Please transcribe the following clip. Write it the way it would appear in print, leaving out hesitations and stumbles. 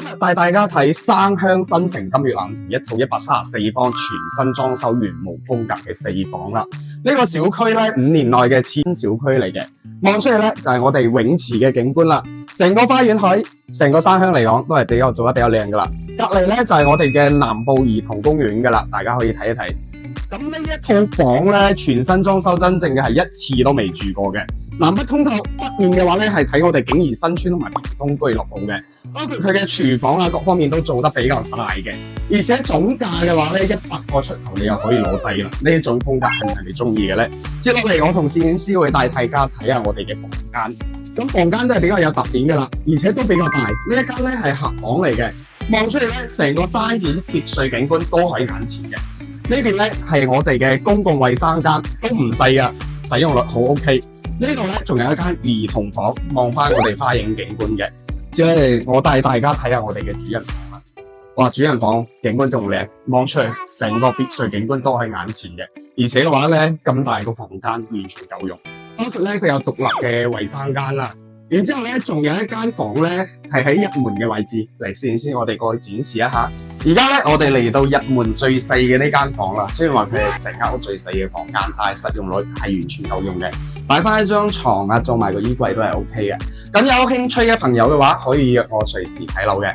今日帶大家睇山鄉新城金月蘭田一套134方全新裝修原木風格嘅4房啦。呢個小區咧5年內嘅千小區嚟嘅，望出去咧就係我哋泳池嘅景觀啦。成個花園海，成個山鄉嚟講都係做得比較靚噶啦。隔籬咧就係我哋嘅南部兒童公園噶啦，大家可以睇一睇。咁呢一套房咧全新裝修，真正嘅係一次都未住過嘅。南北通透，北面嘅話咧係睇我哋景怡新村同埋屏東俱樂部嘅，包括佢嘅廚房啊各方面都做得比較大嘅，而且總價嘅話咧100個出頭你又可以攞低啦。呢一種風格係唔係你中意嘅咧？接落嚟我同攝影師會帶大家睇下我哋嘅房間。咁房間真係比較有特點噶啦，而且都比較大。呢一間咧係客房嚟嘅，望出去咧成個山景別墅景觀都喺眼前嘅。呢邊咧係我哋嘅公共衛生間，都唔細噶，使用率好 OK。呢度咧仲有一間兒童房，望翻我哋花影景觀嘅。即係我帶大家睇下我哋嘅主人房啦。哇，主人房景觀仲靚，望出去成個別墅景觀都喺眼前嘅。而且嘅話咧咁大個房間完全夠用，包括咧佢有獨立嘅衛生間啦。然之後咧仲有一間房咧係喺入門嘅位置，嚟先我哋過去展示一下。而家咧我哋嚟到入門最細嘅呢間房啦，雖然話佢係成間屋最細嘅房間，但係實用率係完全夠用嘅。擺翻一張床啊，做埋個衣櫃都係 OK 嘅。咁有興趣嘅朋友嘅話，可以約我隨時睇樓嘅。